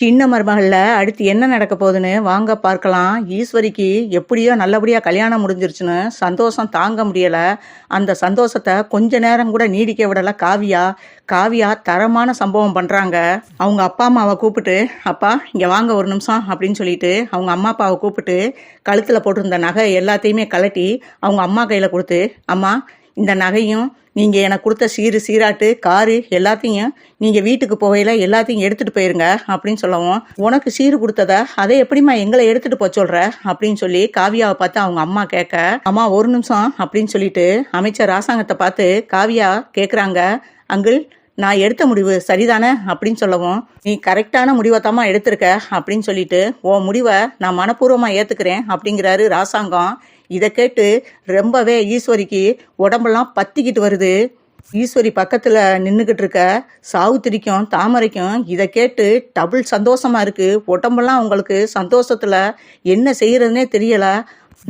சின்ன மருமகள்ல அடுத்து என்ன நடக்க போகுதுன்னு வாங்க பார்க்கலாம். ஈஸ்வரிக்கு எப்படியோ நல்லபடியா கல்யாணம் முடிஞ்சிருச்சுன்னு சந்தோஷம் தாங்க முடியல. அந்த சந்தோஷத்தை கொஞ்ச நேரம் கூட நீடிக்க விடல காவியா. காவியா தரமான சம்பவம் பண்றாங்க. அவங்க அப்பா அம்மாவை கூப்பிட்டு, அப்பா இங்க வாங்க ஒரு நிமிஷம் அப்படின்னு சொல்லிட்டு அவங்க அம்மா அப்பாவை கூப்பிட்டு கழுத்துல போட்டிருந்த நகை எல்லாத்தையுமே கழட்டி அவங்க அம்மா கையில கொடுத்து, அம்மா இந்த நகையும் நீங்கள் எனக்கு கொடுத்த சீராட்டு காரு எல்லாத்தையும் நீங்கள் வீட்டுக்கு போகையில் எல்லாத்தையும் எடுத்துகிட்டு போயிருங்க அப்படின்னு சொல்லவும், உனக்கு சீரு கொடுத்தத அதை எப்படிம்மா எங்களை எடுத்துகிட்டு போக சொல்கிற அப்படின்னு சொல்லி காவியாவை பார்த்து அவங்க அம்மா கேட்க, அம்மா ஒரு நிமிஷம் அப்படின்னு சொல்லிட்டு அமைச்சர் ராசாங்கத்தை பார்த்து காவியா கேட்குறாங்க, அங்கிள் நான் எடுத்த முடிவு சரிதானே அப்படின்னு சொல்லவும், நீ கரெக்டான முடிவை தாம்மா எடுத்திருக்க அப்படின்னு சொல்லிட்டு உன் முடிவை நான் மனப்பூர்வமாக ஏற்றுக்கிறேன் அப்படிங்கிறாரு ராசாங்கம். இதை கேட்டு ரொம்பவே ஈஸ்வரிக்கு உடம்பெல்லாம் பத்திக்கிட்டு வருது. ஈஸ்வரி பக்கத்தில் நின்றுக்கிட்டு இருக்க சாவுத்திரிக்கும் தாமரைக்கும் இதை கேட்டு டபுள் சந்தோஷமா இருக்கு. உடம்பெல்லாம் உங்களுக்கு சந்தோஷத்தில் என்ன செய்யறதுனே தெரியலை.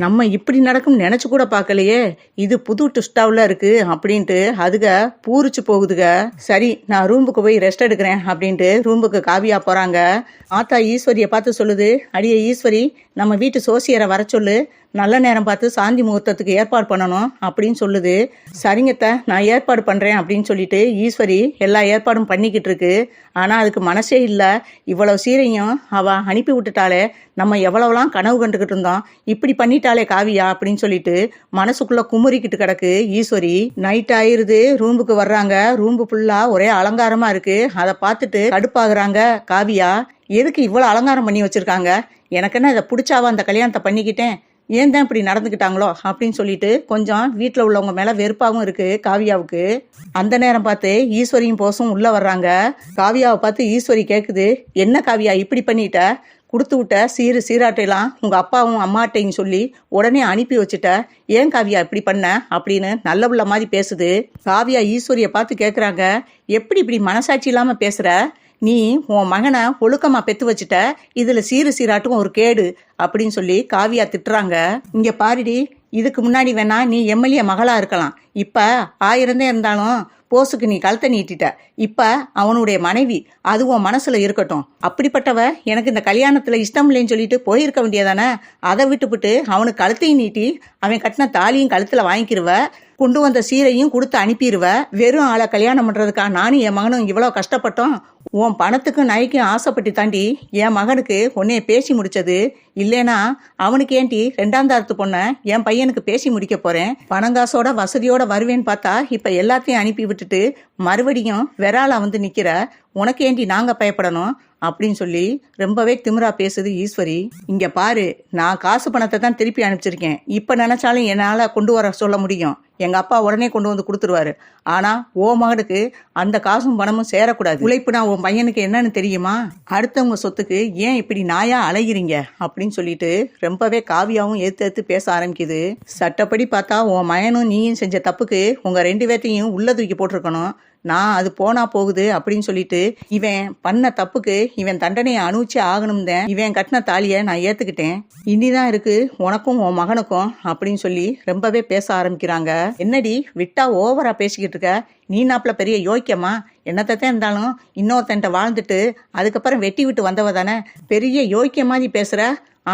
நம்ம இப்படி நடக்கும் நினச்சி கூட பார்க்கலையே, இது புது ட்விஸ்டாவில் இருக்கு அப்படின்ட்டு அதுக பூரிச்சு போகுதுக. சரி நான் ரூமுக்கு போய் ரெஸ்ட் எடுக்கிறேன் அப்படின்ட்டு ரூமுக்கு காவியா போகிறாங்க. ஆத்தா ஈஸ்வரியை பார்த்து சொல்லுது, அடியே ஈஸ்வரி நம்ம வீட்டு சோசியரை வர சொல்லு, நல்ல நேரம் பார்த்து சாந்தி முகூர்த்தத்துக்கு ஏற்பாடு பண்ணணும் அப்படின்னு சொல்லுது. சரிங்கத்த நான் ஏற்பாடு பண்ணுறேன் அப்படின்னு சொல்லிட்டு ஈஸ்வரி எல்லா ஏற்பாடும் பண்ணிக்கிட்டு இருக்கு. ஆனால் அதுக்கு மனசே இல்லை. இவ்வளவு சீரையும் அவள் அனுப்பி விட்டுட்டாலே, நம்ம எவ்வளவுலாம் கனவு கண்டுக்கிட்டு இருந்தோம், இப்படி பண்ணிட்டாலே காவியா அப்படின்னு சொல்லிட்டு மனசுக்குள்ளே குமுறிக்கிட்டு கிடக்கு ஈஸ்வரி. நைட் ஆயிருது, ரூமுக்கு வர்றாங்க. ரூம்பு ஃபுல்லாக ஒரே அலங்காரமாக இருக்குது. அதை பார்த்துட்டு கடுப்பாகிறாங்க காவியா. எதுக்கு இவ்வளோ அலங்காரம் பண்ணி வச்சுருக்காங்க, எனக்கு என்ன இதை பிடிச்சாவா அந்த கல்யாணத்தை பண்ணிக்கிட்டேன், ஏன் தான் இப்படி நடந்துக்கிட்டாங்களோ அப்படின்னு சொல்லிட்டு கொஞ்சம் வீட்டில் உள்ளவங்க மேலே வெறுப்பாகவும் இருக்குது காவியாவுக்கு. அந்த நேரம் பார்த்து ஈஸ்வரியும் போசும் உள்ளே வர்றாங்க. காவியாவை பார்த்து ஈஸ்வரி கேட்குது, என்ன காவியா இப்படி பண்ணிட்ட, கொடுத்து விட்ட சீராட்டையெல்லாம் உங்கள் அப்பாவும் அம்மாட்டையும் சொல்லி உடனே அனுப்பி வச்சுட்ட, ஏன் காவியா இப்படி பண்ண அப்படின்னு நல்ல புள்ள மாதிரி பேசுது. காவியா ஈஸ்வரியை பார்த்து கேட்குறாங்க, எப்படி இப்படி மனசாட்சி இல்லாமல் பேசுகிற, நீ உன் மகனை ஒழுக்கமாக பெற்று வச்சுட்ட, இதில் சீராட்டும் ஒரு கேடு அப்படின்னு சொல்லி காவியா திட்டுறாங்க. இங்கே பாருடி, இதுக்கு முன்னாடி வேணா நீ எம்எல்ஏ மகளாக இருக்கலாம், இப்போ 1000 இருந்தாலும் போஸுக்கு நீ கழுத்தை நீட்டிட்ட, இப்போ அவனுடைய மனைவி, அது உன் மனசில் இருக்கட்டும். அப்படிப்பட்டவ எனக்கு இந்த கல்யாணத்தில் இஷ்டம் இல்லைன்னு சொல்லிட்டு போயிருக்க வேண்டியதானே, அதை விட்டுவிட்டு அவனுக்கு கழுத்தையும் நீட்டி அவன் கட்டின தாலியும் கழுத்தில் வாங்கிக்கிருவ, கொண்டு வந்த சீரையும் கொடுத்து அனுப்பிடுவ. வெறும் ஆளை கல்யாணம் பண்ணுறதுக்கா நானும் என் மகனும் இவ்வளோ கஷ்டப்பட்டோம். உன் பணத்துக்கும் நகைக்கும் ஆசைப்பட்டு தாண்டி என் மகனுக்கு உன்னைய பேசி முடிச்சது. இல்லைனா அவனுக்கு ஏன்டி 2ஆம் தரத்து பொண்ணை என் பையனுக்கு பேசி முடிக்க போகிறேன். பணங்காசோட வசதியோட வருவேன்னு பார்த்தா இப்போ எல்லாத்தையும் அனுப்பி விட்டுட்டு மறுபடியும் வெறாலா வந்து நிற்கிற, உனக்கு ஏன்டி நாங்கள் பயப்படணும் அப்படின்னு சொல்லி ரொம்பவே திமிரா பேசுது ஈஸ்வரி. இங்க பாரு, நான் காசு பணத்தை தான் திருப்பி அனுப்பிச்சிருக்கேன். இப்ப நினைச்சாலும் என்னால கொண்டு வர சொல்ல முடியும், எங்க அப்பா உடனே கொண்டு வந்து கொடுத்துருவாரு. ஆனா ஓ மகனுக்கு அந்த காசும் பணமும் சேரக்கூடாது. உழைப்புனா உன் பையனுக்கு என்னன்னு தெரியுமா, அடுத்தவங்க சொத்துக்கு ஏன் இப்படி நாயா அலைகிறீங்க அப்படின்னு சொல்லிட்டு ரொம்பவே காவியாவும் ஏத்து பேச ஆரம்பிக்குது. சட்டப்படி பார்த்தா உன் மகனும் நீயும் செஞ்ச தப்புக்கு உங்க 2 பேர்த்தையும் உள்ள தூக்கி போட்டிருக்கணும். நான் அது போனா போகுது அப்படின்னு சொல்லிட்டு இவன் பண்ண தப்புக்கு இவன் தண்டனையை அனுபவிச்சு ஆகணும் தான் இவன் கட்டின தாலியை நான் ஏத்துக்கிட்டேன். இனிதான் இருக்கு உனக்கும் உன் மகனுக்கும் அப்படின்னு சொல்லி ரொம்பவே பேச ஆரம்பிக்கிறாங்க. என்னடி விட்டா ஓவரா பேசிக்கிட்டு இருக்க, நீ நாப்புல பெரிய யோக்கியமா, என்னத்தான் இருந்தாலும் இன்னொருத்தன்ட்ட வாழ்ந்துட்டு அதுக்கப்புறம் வெட்டி விட்டு வந்தவ தானே, பெரிய யோக்கிய மாதிரி பேசுற.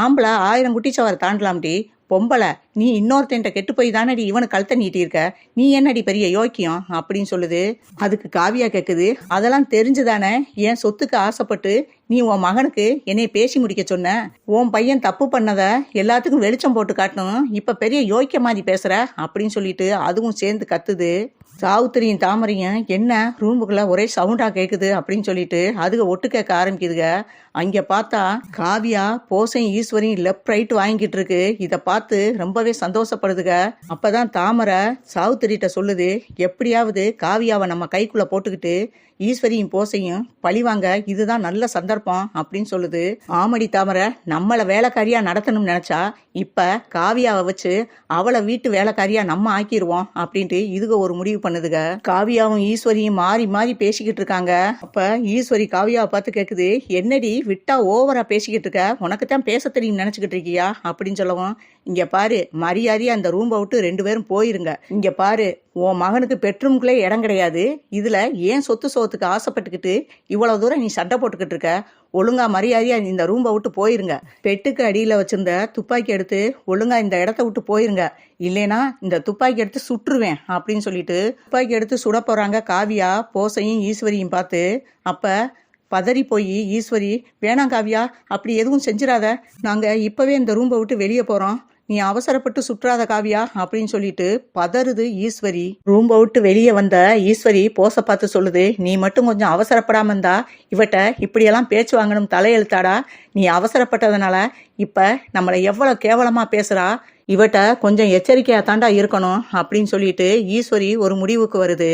ஆம்பளை 1000 குட்டிச்சவரை தாண்டலாம்டி, பொம்பளை நீ இன்னொருத்தன்ட்ட கெட்டு போய் தானடி இவனு கழுத்தை நீட்டியிருக்க, நீ என்னடி பெரிய யோக்கியம் அப்படின்னு சொல்லுது. அதுக்கு காவியா கேட்குது, அதெல்லாம் தெரிஞ்சுதானே என் சொத்துக்கு ஆசைப்பட்டு நீ உன் மகனுக்கு என்னை பேசி முடிக்க சொன்ன, உன் பையன் தப்பு பண்ணதை எல்லாத்துக்கும் வெளிச்சம் போட்டு காட்டணும், இப்போ பெரிய யோக்கிய மாதிரி பேசுற அப்படின்னு சொல்லிட்டு அதுவும் சேர்ந்து கத்துது. சாவுத்திரியும் தாமரையும் என்ன ரூமுக்குள்ள ஒரே சவுண்டா கேட்குது அப்படின்னு சொல்லிட்டு அதுக ஒட்டு கேட்க ஆரம்பிக்குதுங்க. அங்கே பார்த்தா காவியா போசையும் ஈஸ்வரியும் லெஃப்ட் ரைட் வாங்கிட்டு இருக்கு. இதை பார்த்து ரொம்பவே சந்தோஷப்படுதுங்க. அப்பதான் தாமரை சாவுத்திரிட்ட சொல்லுது, எப்படியாவது காவியாவை நம்ம கைக்குள்ள போட்டுக்கிட்டு ஈஸ்வரியும் போசையும் பழிவாங்க, இதுதான் நல்ல சந்தர்ப்பம் அப்படின்னு சொல்லுது. ஆமடி தாமரை, நம்மளை வேலைக்காரியா நடத்தணும்னு நினைச்சா இப்ப காவியாவை வச்சு அவளை வீட்டு வேலைக்காரியா நம்ம ஆக்கிடுவோம் அப்படின்ட்டு இதுக ஒரு முடிவு பண்ணுதுங்க. காவியாவும் ஈஸ்வரியும் மாறி மாறி பேசிக்கிட்டு இருக்காங்க. அப்ப ஈஸ்வரி காவியாவை பார்த்து கேக்குது, என்னடி விட்டா ஓவரா பேசிக்கிட்டு இருக்க, உனக்கு தான் பேச தெரியும் நினைச்சுக்கிட்டு இருக்கியா அப்படின்னு சொல்லவும், இங்க பாரு மரியாதையா அந்த ரூம்பை விட்டு 2 பேரும் போயிருங்க. இங்க பாரு, உன் மகனுக்கு பெட்ரூம்குள்ளே இடம் கிடையாது, இதுல ஏன் சொத்து சோத்துக்கு ஆசைப்பட்டுக்கிட்டு இவ்வளவு தூரம் நீ சண்டை போட்டுக்கிட்டு இருக்க. ஒழுங்கா மரியாதையா இந்த ரூம்பை விட்டு போயிருங்க. பெட்டுக்கு அடியில வச்சிருந்த துப்பாக்கி எடுத்து ஒழுங்கா இந்த இடத்த விட்டு போயிருங்க. இல்லைனா இந்த துப்பாக்கி எடுத்து சுட்டுருவேன் அப்படின்னு சொல்லிட்டு துப்பாக்கி எடுத்து சுட போறாங்க காவியா போஸையும் ஈஸ்வரியும் பார்த்து. அப்ப பதறி போய் ஈஸ்வரி, வேணாம் காவியா, அப்படி எதுவும் செஞ்சிடாத, நாங்க இப்பவே இந்த ரூம்பை விட்டு வெளியே போறோம், நீ அவசரப்பட்டு சுற்றாத காவியா அப்படின்னு சொல்லிட்டு பதறுது ஈஸ்வரி. ரூம்பை விட்டு வெளியே வந்த ஈஸ்வரி போஸை பார்த்து சொல்லுது, நீ மட்டும் கொஞ்சம் அவசரப்படாம இருந்தா இவட்ட இப்படியெல்லாம் பேச்சு வாங்கணும் தலையெழுத்தாடா. நீ அவசரப்பட்டதுனால இப்ப நம்மளை எவ்வளவு கேவலமா பேசுறா. இவட்ட கொஞ்சம் எச்சரிக்கையா தாண்டா இருக்கணும் அப்படின்னு சொல்லிட்டு ஈஸ்வரி ஒரு முடிவுக்கு வருது.